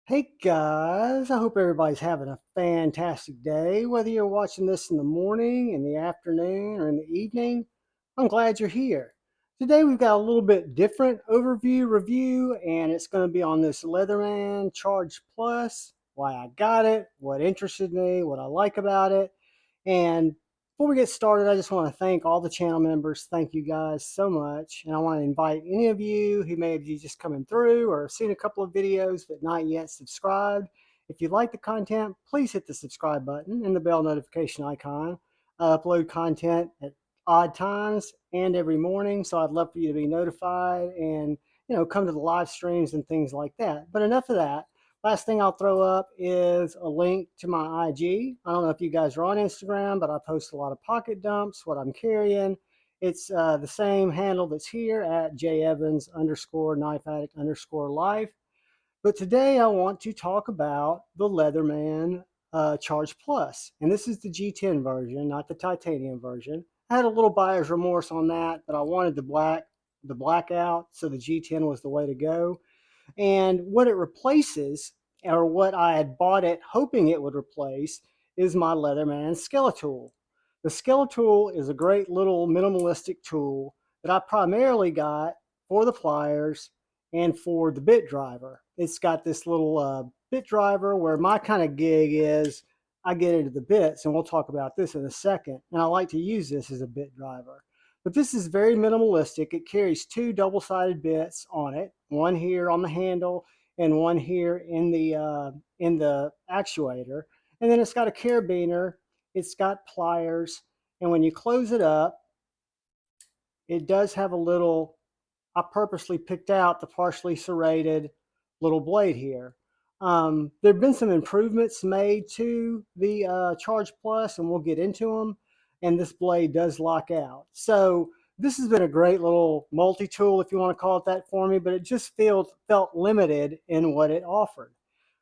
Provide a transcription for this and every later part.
Hey guys, I hope everybody's having a fantastic day. Whether you're watching this in the morning, in the afternoon, or in the evening, I'm glad you're here. Today we've got a little bit different overview review, and it's going to be on this Leatherman Charge Plus, why I got it, what interested me, what I like about it. And before we get started, I just want to thank all the channel members. Thank you guys so much. And I want to invite any of you who may be just coming through or have seen a couple of videos but not yet subscribed. If you like the content, please hit the subscribe button and the bell notification icon. I upload content at odd times and every morning, so I'd love for you to be notified and come to the live streams and things like that. But enough of that. Last thing I'll throw up is a link to my IG. I don't know if you guys are on Instagram, but I post a lot of pocket dumps, what I'm carrying. It's the same handle that's here at jevans underscore knife addict underscore life. But today I want to talk about the Leatherman Charge Plus. And this is the G10 version, not the titanium version. I had a little buyer's remorse on that, but I wanted the blackout, so the G10 was the way to go. And what it replaces, or what I had bought it hoping it would replace, is my Leatherman Skeletool. The Skeletool is a great little minimalistic tool that I primarily got for the pliers and for the bit driver. It's got this little bit driver where my kind of gig is I get into the bits, and we'll talk about this in a second. And I like to use this as a bit driver. But this is very minimalistic. It carries two double-sided bits on it, one here on the handle and one here in the actuator. And then it's got a carabiner, it's got pliers, and when you close it up, it does have a little, I purposely picked out the partially serrated little blade here. There have been some improvements made to the Charge Plus, and we'll get into them. And this blade does lock out. So this has been a great little multi-tool, if you want to call it that, for me, but it just felt limited in what it offered.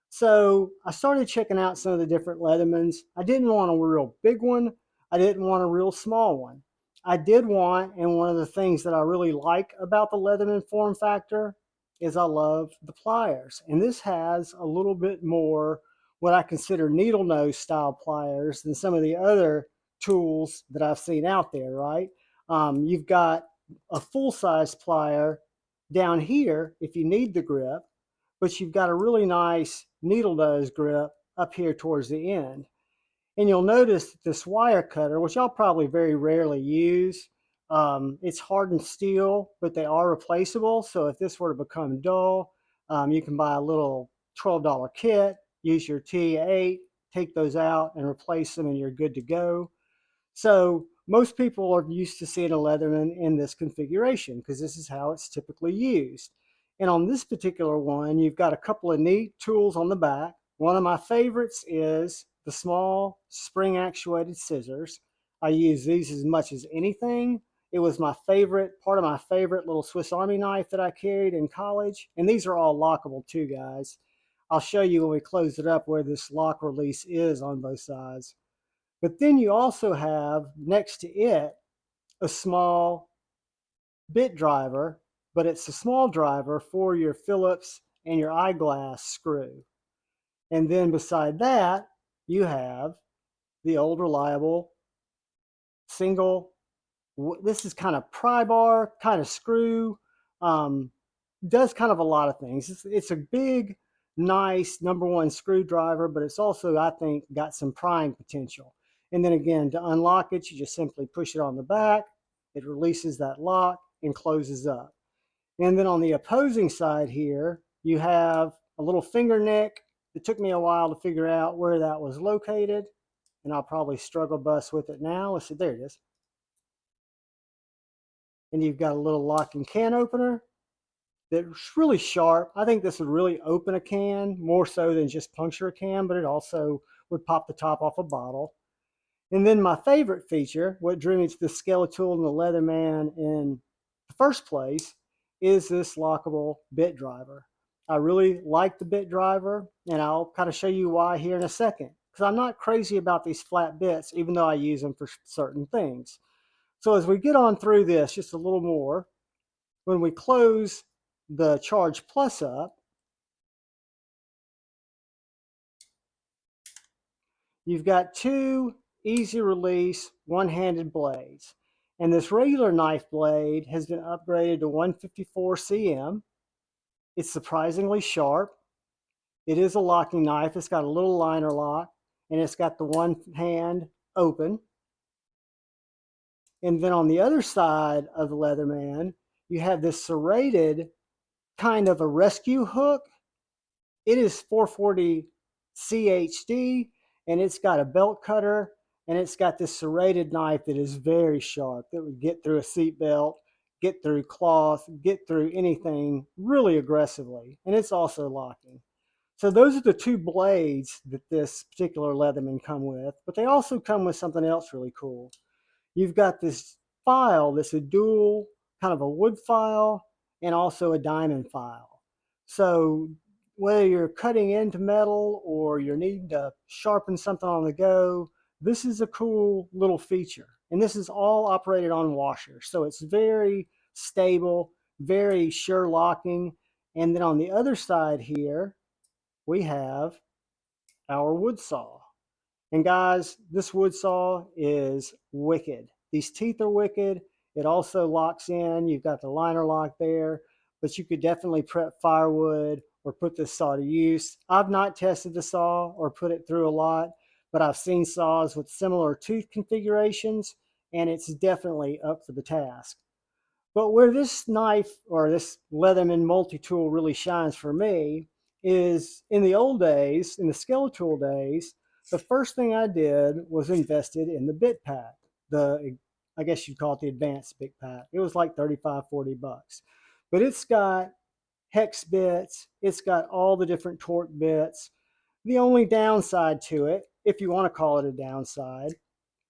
So I started checking out some of the different Leathermans. I didn't want a real big one. I didn't want a real small one. I did want, and one of the things that I really like about the Leatherman form factor is I love the pliers. And this has a little bit more what I consider needle nose style pliers than some of the other tools that I've seen out there, right? You've got a full size plier down here if you need the grip, but you've got a really nice needle nose grip up here towards the end. And you'll notice that this wire cutter, which I'll probably very rarely use, it's hardened steel, but they are replaceable. So if this were to become dull, you can buy a little $12 kit, use your T8, take those out and replace them, and you're good to go. So most people are used to seeing a Leatherman in this configuration because this is how it's typically used. And on this particular one, you've got a couple of neat tools on the back. One of my favorites is the small spring actuated scissors. I use these as much as anything. It was my favorite, part of my favorite little Swiss Army knife that I carried in college. And these are all lockable too, guys. I'll show you when we close it up where this lock release is on both sides. But then you also have next to it a small bit driver, but it's a small driver for your Phillips and your eyeglass screw. And then beside that, you have the old reliable single, this is kind of pry bar, kind of screw, does kind of a lot of things. It's a big, nice number one screwdriver, but it's also, I think, got some prying potential. And then again, to unlock it, you just simply push it on the back, it releases that lock and closes up. And then on the opposing side here, you have a little finger nick. It took me a while to figure out where that was located, and I'll probably struggle bus with it now. Let's see, there it is. And you've got a little lock and can opener that's really sharp. I think this would really open a can more so than just puncture a can, but it also would pop the top off a bottle. And then my favorite feature, what drew me to the Skeletool and the Leatherman in the first place, is this lockable bit driver. I really like the bit driver, and I'll kind of show you why here in a second. Because I'm not crazy about these flat bits, even though I use them for certain things. So as we get on through this just a little more, when we close the Charge Plus up, You've got two easy release one-handed blades. And this regular knife blade has been upgraded to 154 cm. It's surprisingly sharp. It is a locking knife. It's got a little liner lock, and it's got the one hand open. And then on the other side of the Leatherman, you have this serrated kind of a rescue hook. It is 440 CHD, and it's got a belt cutter, and it's got this serrated knife that is very sharp, that would get through a seat belt, get through cloth, get through anything really aggressively. And it's also locking. So those are the two blades that this particular Leatherman come with, but they also come with something else really cool. You've got this file that's a dual, kind of a wood file and also a diamond file. So whether you're cutting into metal or you're needing to sharpen something on the go, this is a cool little feature. And this is all operated on washers. So it's very stable, very sure locking. And then on the other side here, we have our wood saw. And guys, this wood saw is wicked. These teeth are wicked. It also locks in. You've got the liner lock there, but you could definitely prep firewood or put this saw to use. I've not tested the saw or put it through a lot, but I've seen saws with similar tooth configurations, and it's definitely up for the task. But where this knife or this Leatherman multi-tool really shines for me is in the old days, in the Skeletal days, the first thing I did was invested in the bit pack. I guess you'd call it the advanced bit pack. It was like 35, 40 bucks. But it's got hex bits, it's got all the different torque bits. The only downside to it, if you want to call it a downside,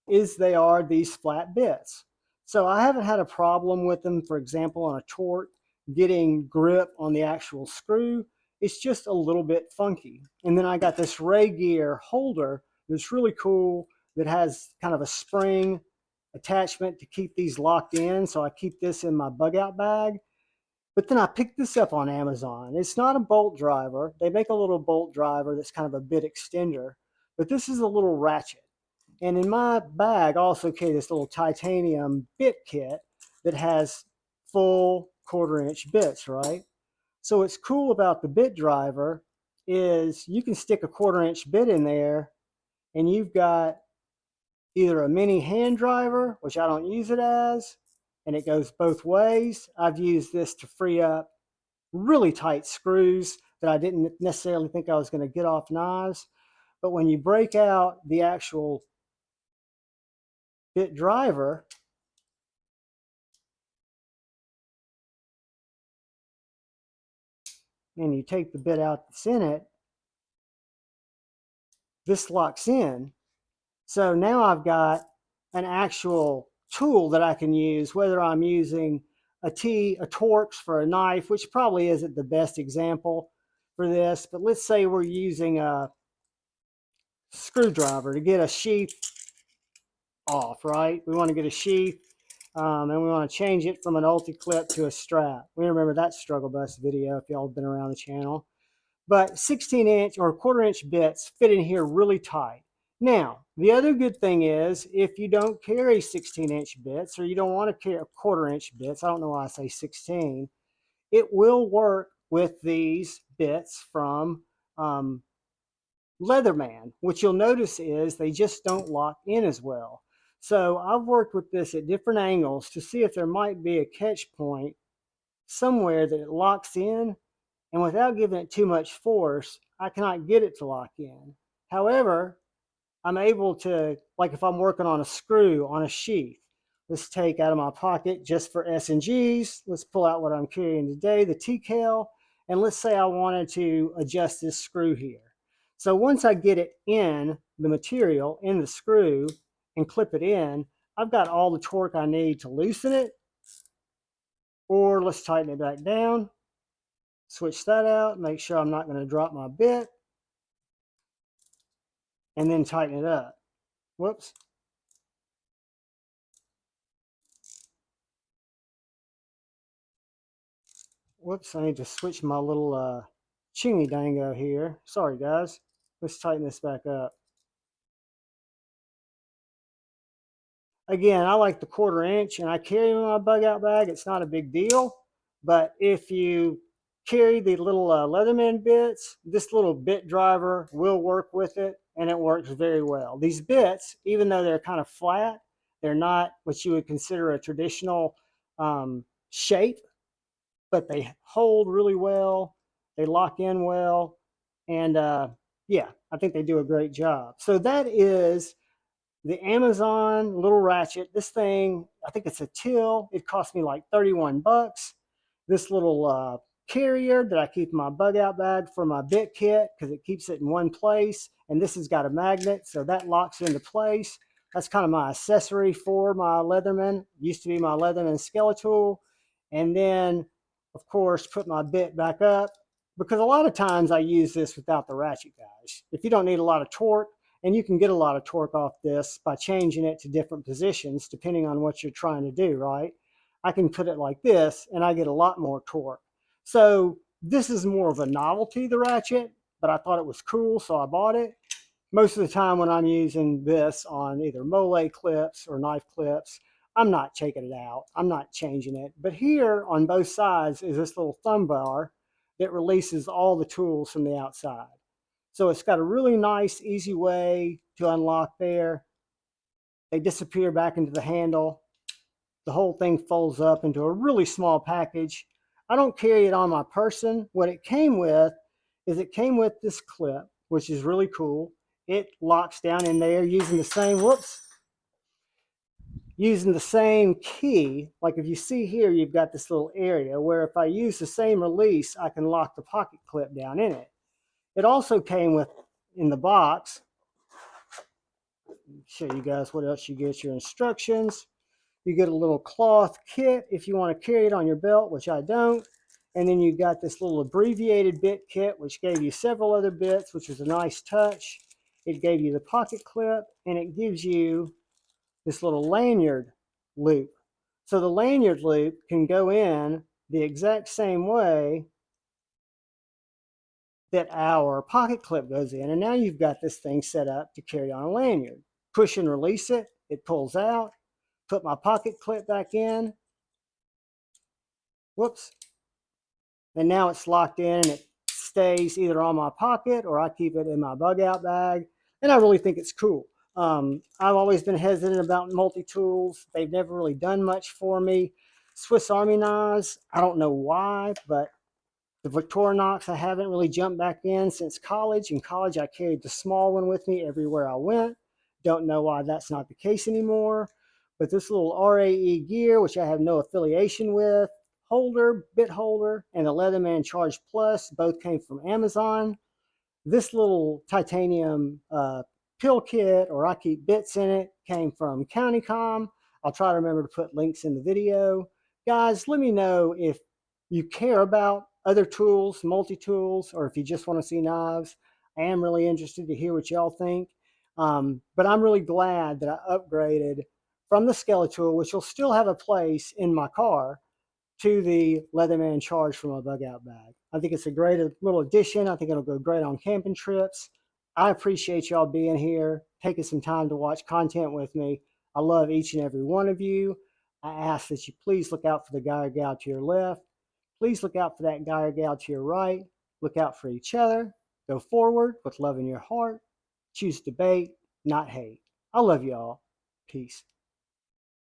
is they are these flat bits. So I haven't had a problem with them, for example, on a torque, getting grip on the actual screw. It's just a little bit funky. And then I got this Ray gear holder that's really cool that has kind of a spring attachment to keep these locked in. So I keep this in my bug out bag. But then I picked this up on Amazon. It's not a bolt driver. They make a little bolt driver that's kind of a bit extender, but this is a little ratchet. And in my bag, I also carry this little titanium bit kit that has full 1/4 inch bits, right? So what's cool about the bit driver is you can stick a 1/4 inch bit in there and you've got either a mini hand driver, which I don't use it as, and it goes both ways. I've used this to free up really tight screws that I didn't necessarily think I was going to get off knives. But when you break out the actual bit driver, and you take the bit out that's in it, this locks in. So now I've got an actual tool that I can use, whether I'm using a Torx for a knife, which probably isn't the best example for this, but let's say we're using a screwdriver to get a sheath off, right? We want to get a sheath and we want to change it from an ulti-clip to a strap. We remember that struggle bus video if y'all have been around the channel. But 16-inch or 1/4 inch bits fit in here really tight. Now, the other good thing is if you don't carry 16-inch bits or you don't want to carry 1/4 inch bits, I don't know why I say 16, it will work with these bits from Leatherman. What you'll notice is they just don't lock in as well. So I've worked with this at different angles to see if there might be a catch point somewhere that it locks in, and without giving it too much force, I cannot get it to lock in. However, I'm able to, like if I'm working on a screw on a sheath, let's take out of my pocket just for S&Gs, let's pull out what I'm carrying today, the TCAL, and let's say I wanted to adjust this screw here. So once I get it in the material, in the screw, and clip it in, I've got all the torque I need to loosen it, or let's tighten it back down. Switch that out, make sure I'm not going to drop my bit, and then tighten it up. Whoops. Whoops, I need to switch my little chingy dango here. Sorry guys. Let's tighten this back up. Again, I like the 1/4 inch and I carry them in my bug out bag. It's not a big deal. But if you carry the little Leatherman bits, this little bit driver will work with it, and it works very well. These bits, even though they're kind of flat, they're not what you would consider a traditional shape, but they hold really well. They lock in well. And yeah, I think they do a great job. So that is the Amazon little ratchet. This thing, I think it's a till. It cost me like 31 bucks. This little carrier that I keep in my bug out bag for my bit kit because it keeps it in one place. And this has got a magnet, so that locks into place. That's kind of my accessory for my Leatherman. It used to be my Leatherman Skeletal. And then, of course, put my bit back up because a lot of times I use this without the ratchet, guys. If you don't need a lot of torque, and you can get a lot of torque off this by changing it to different positions depending on what you're trying to do, right? I can put it like this and I get a lot more torque. So this is more of a novelty, the ratchet, but I thought it was cool, so I bought it. Most of the time when I'm using this on either mole clips or knife clips, I'm not taking it out. I'm not changing it. But here on both sides is this little thumb bar that releases all the tools from the outside. So it's got a really nice, easy way to unlock there. They disappear back into the handle. The whole thing folds up into a really small package. I don't carry it on my person. What it came with is it came with this clip, which is really cool. It locks down in there using the same, using the same key. Like if you see here, you've got this little area where if I use the same release, I can lock the pocket clip down in it. It also came with, in the box, show you guys what else you get. Your instructions. You get a little cloth kit if you want to carry it on your belt, which I don't. And then you got this little abbreviated bit kit, which gave you several other bits, which was a nice touch. It gave you the pocket clip, and it gives you this little lanyard loop. So the lanyard loop can go in the exact same way that our pocket clip goes in. And now you've got this thing set up to carry on a lanyard. Push and release it, it pulls out. Put my pocket clip back in. Whoops. And now it's locked in and it stays either on my pocket or I keep it in my bug out bag. And I really think it's cool. I've always been hesitant about multi-tools. They've never really done much for me. Swiss Army knives, I don't know why, but the Victorinox I haven't really jumped back in since college. In college, I carried the small one with me everywhere I went. Don't know why that's not the case anymore. But this little RAE gear, which I have no affiliation with, holder, bit holder, and the Leatherman Charge Plus both came from Amazon. This little titanium pill kit, or I keep bits in it, came from CountyCom. I'll try to remember to put links in the video. Guys, let me know if you care about other tools, multi-tools, or if you just want to see knives. I am really interested to hear what y'all think. But I'm really glad that I upgraded from the Skeletal, which will still have a place in my car, to the Leatherman Charge from my bug out bag. I think it's a great little addition. I think it'll go great on camping trips. I appreciate y'all being here, taking some time to watch content with me. I love each and every one of you. I ask that you please look out for the guy or gal to your left. Please look out for that guy or gal to your right. Look out for each other. Go forward with love in your heart. Choose debate, not hate. I love y'all. Peace.